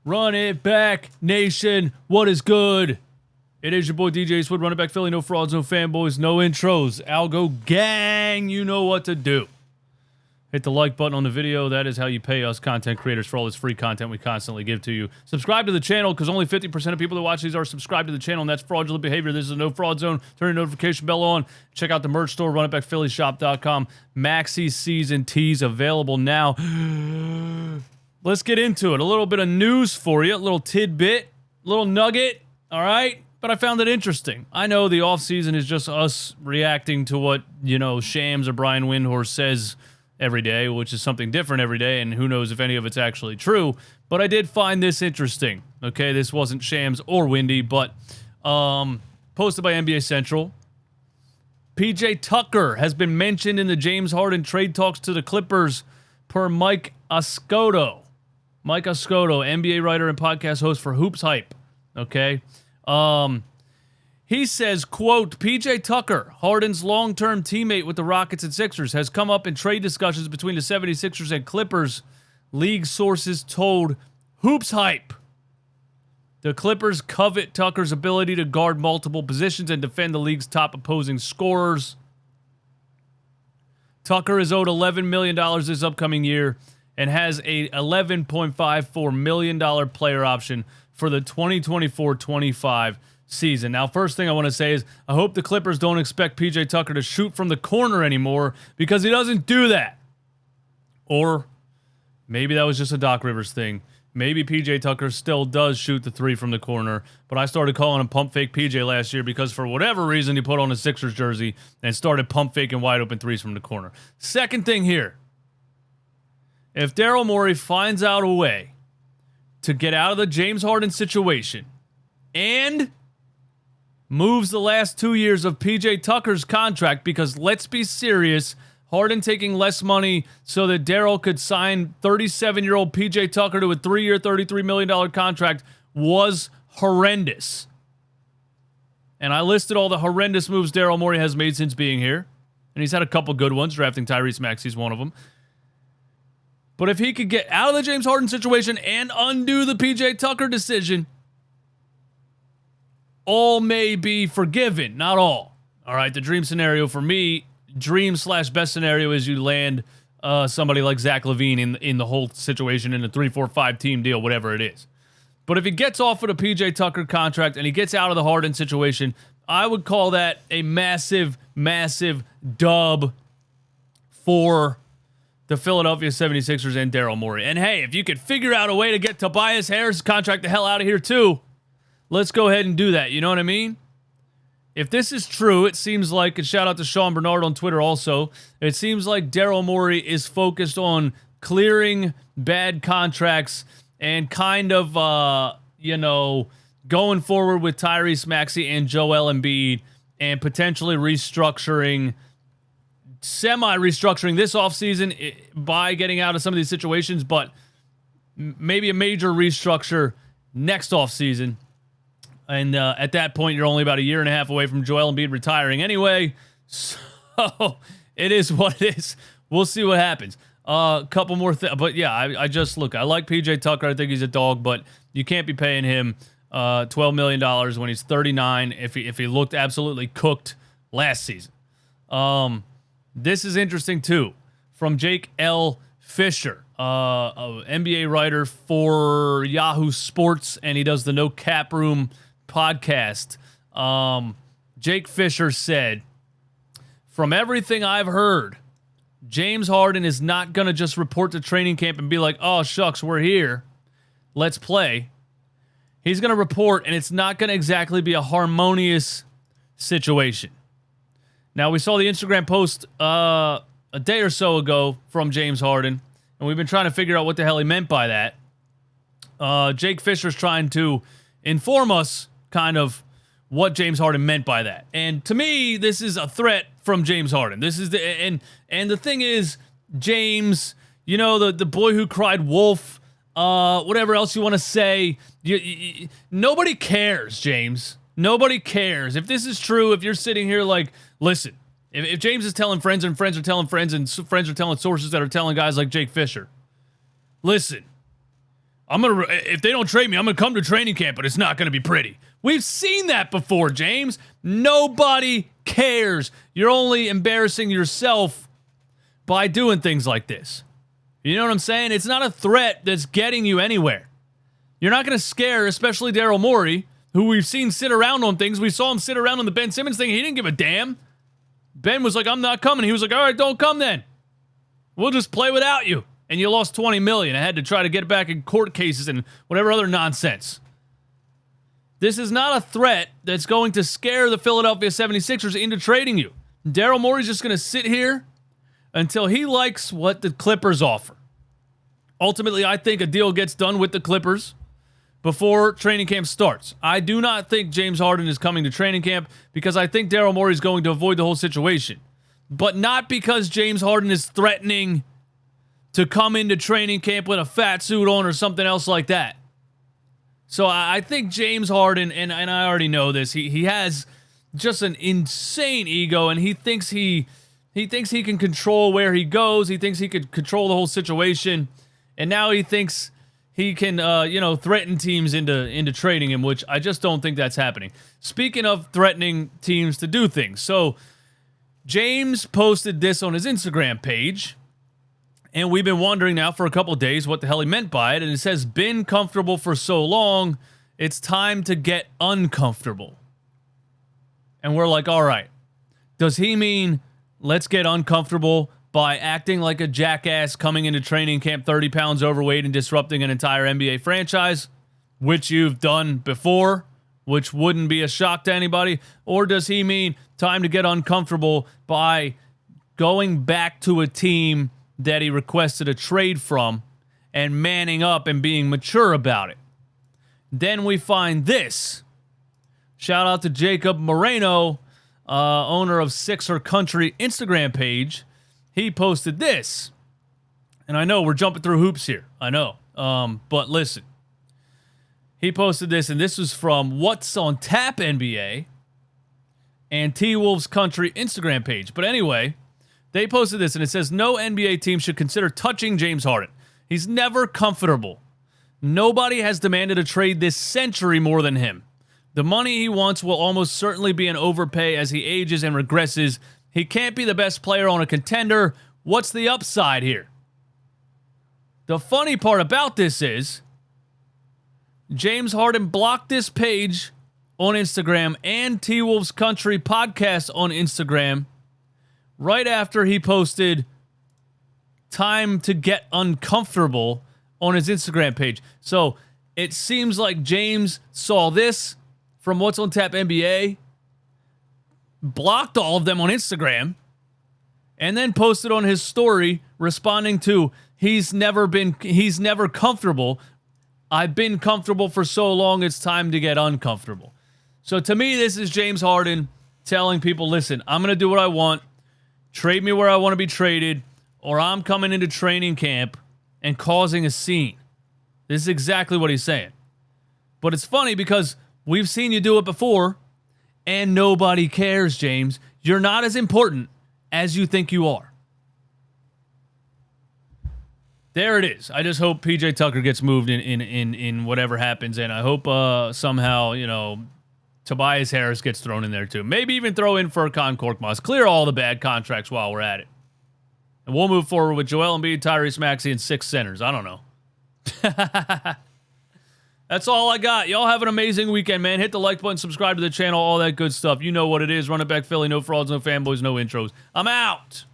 Run it back, nation. What is good? It is your boy DJ Swood, running back Philly. No frauds, no fanboys, no intros. Algo gang, you know what to do. Hit the like button on the video. That is how you pay us content creators for all this free content we constantly give to you. Subscribe to the channel, because only 50% of people that watch these are subscribed to the channel, and that's fraudulent behavior. This is a no fraud zone. Turn your notification bell on. Check out the merch store, runitbackphillyshop.com. Maxi season tees available now. Let's get into it. A little bit of news for you, a little tidbit, a little nugget, all right? But I found it interesting. I know the offseason is just us reacting to what, Shams or Brian Windhorst says every day, which is something different every day, and who knows if any of it's actually true. But I did find this interesting, okay? This wasn't Shams or Windy, but posted by NBA Central. PJ Tucker has been mentioned in the James Harden trade talks to the Clippers per Mike Ascoto. Mike Ascoto, NBA writer and podcast host for Hoops Hype, okay? He says, quote, PJ Tucker, Harden's long-term teammate with the Rockets and Sixers, has come up in trade discussions between the 76ers and Clippers, league sources told Hoops Hype. The Clippers covet Tucker's ability to guard multiple positions and defend the league's top opposing scorers. Tucker is owed $11 million this upcoming year and has a $11.54 million player option for the 2024-25 season. Now, first thing I want to say is I hope the Clippers don't expect PJ Tucker to shoot from the corner anymore, because he doesn't do that. Or maybe that was just a Doc Rivers thing. Maybe PJ Tucker still does shoot the three from the corner, but I started calling him pump fake PJ last year because for whatever reason he put on a Sixers jersey and started pump faking wide open threes from the corner. Second thing here, if Daryl Morey finds out a way to get out of the James Harden situation and moves the last 2 years of PJ Tucker's contract, because let's be serious, Harden taking less money so that Daryl could sign 37-year-old PJ Tucker to a 3-year, $33 million contract was horrendous. And I listed all the horrendous moves Daryl Morey has made since being here. And he's had a couple good ones. Drafting Tyrese Maxey's one of them. But if he could get out of the James Harden situation and undo the PJ Tucker decision, all may be forgiven. Not all. All right, the dream scenario for me, dream/best scenario, is you land somebody like Zach LaVine in the whole situation in a 3-4-5 team deal, whatever it is. But if he gets off of the PJ Tucker contract and he gets out of the Harden situation, I would call that a massive, massive dub for the Philadelphia 76ers and Daryl Morey. And hey, if you could figure out a way to get Tobias Harris' contract the hell out of here too, let's go ahead and do that. You know what I mean? If this is true, it seems like, and shout out to Sean Bernard on Twitter also, it seems like Daryl Morey is focused on clearing bad contracts and kind of, going forward with Tyrese Maxey and Joel Embiid and potentially semi-restructuring this offseason by getting out of some of these situations, but maybe a major restructure next offseason. And at that point, you're only about a year and a half away from Joel Embiid retiring anyway. So it is what it is. We'll see what happens. A couple more things. But yeah, I like PJ Tucker. I think he's a dog, but you can't be paying him $12 million when he's 39 if he looked absolutely cooked last season. This is interesting too, from Jake L. Fisher, an NBA writer for Yahoo Sports, and he does the No Cap Room podcast. Jake Fisher said, from everything I've heard, James Harden is not going to just report to training camp and be like, oh, shucks, we're here. Let's play. He's going to report, and it's not going to exactly be a harmonious situation. Now, we saw the Instagram post a day or so ago from James Harden, and we've been trying to figure out what the hell he meant by that. Jake Fisher's trying to inform us kind of what James Harden meant by that. And to me, this is a threat from James Harden. This is and the thing is, James, the boy who cried wolf, whatever else you want to say, nobody cares, James. Nobody cares. If this is true, if you're sitting here like, listen, if James is telling friends and friends are telling friends and friends are telling sources that are telling guys like Jake Fisher, listen, If they don't trade me, I'm gonna come to training camp, but it's not gonna be pretty. We've seen that before, James. Nobody cares. You're only embarrassing yourself by doing things like this. You know what I'm saying? It's not a threat that's getting you anywhere. You're not gonna scare, especially Daryl Morey, who we've seen sit around on things. We saw him sit around on the Ben Simmons thing. He didn't give a damn. Ben was like, I'm not coming. He was like, all right, don't come then. We'll just play without you. And you lost $20 million. I had to try to get it back in court cases and whatever other nonsense. This is not a threat that's going to scare the Philadelphia 76ers into trading you. Daryl Morey's just going to sit here until he likes what the Clippers offer. Ultimately, I think a deal gets done with the Clippers before training camp starts. I do not think James Harden is coming to training camp because I think Daryl Morey is going to avoid the whole situation. But not because James Harden is threatening to come into training camp with a fat suit on or something else like that. So I think James Harden, and I already know this, he has just an insane ego, and he thinks he can control where he goes. He thinks he could control the whole situation, and now he thinks he can threaten teams into trading him, which I just don't think that's happening. Speaking of threatening teams to do things, so James posted this on his Instagram page. And we've been wondering now for a couple of days what the hell he meant by it. And it says, been comfortable for so long, it's time to get uncomfortable. And we're like, all right. Does he mean let's get uncomfortable by acting like a jackass coming into training camp 30 pounds overweight and disrupting an entire NBA franchise, which you've done before, which wouldn't be a shock to anybody? Or does he mean time to get uncomfortable by going back to a team that he requested a trade from and manning up and being mature about it? Then we find this. Shout out to Jacob Moreno, owner of Sixer Country Instagram page. He posted this. And I know we're jumping through hoops here. I know. But listen. He posted this, and this was from What's on Tap NBA and T-Wolves Country Instagram page. But anyway, they posted this, and it says, no NBA team should consider touching James Harden. He's never comfortable. Nobody has demanded a trade this century more than him. The money he wants will almost certainly be an overpay as he ages and regresses. He can't be the best player on a contender. What's the upside here? The funny part about this is James Harden blocked this page on Instagram and T-Wolves Country podcast on Instagram right after he posted time to get uncomfortable on his Instagram page. So it seems like James saw this from What's on Tap NBA, blocked all of them on Instagram, and then posted on his story responding to he's never comfortable. I've been comfortable for so long, it's time to get uncomfortable. So to me, this is James Harden telling people, listen, I'm going to do what I want. Trade me where I want to be traded, or I'm coming into training camp and causing a scene. This is exactly what he's saying. But it's funny because we've seen you do it before, and nobody cares, James. You're not as important as you think you are. There it is. I just hope PJ Tucker gets moved in whatever happens, and I hope somehow, Tobias Harris gets thrown in there too. Maybe even throw in Furkan Korkmaz. Clear all the bad contracts while we're at it. And we'll move forward with Joel Embiid, Tyrese Maxey, and 6 centers. I don't know. That's all I got. Y'all have an amazing weekend, man. Hit the like button, subscribe to the channel, all that good stuff. You know what it is. Run it back, Philly. No frauds, no fanboys, no intros. I'm out.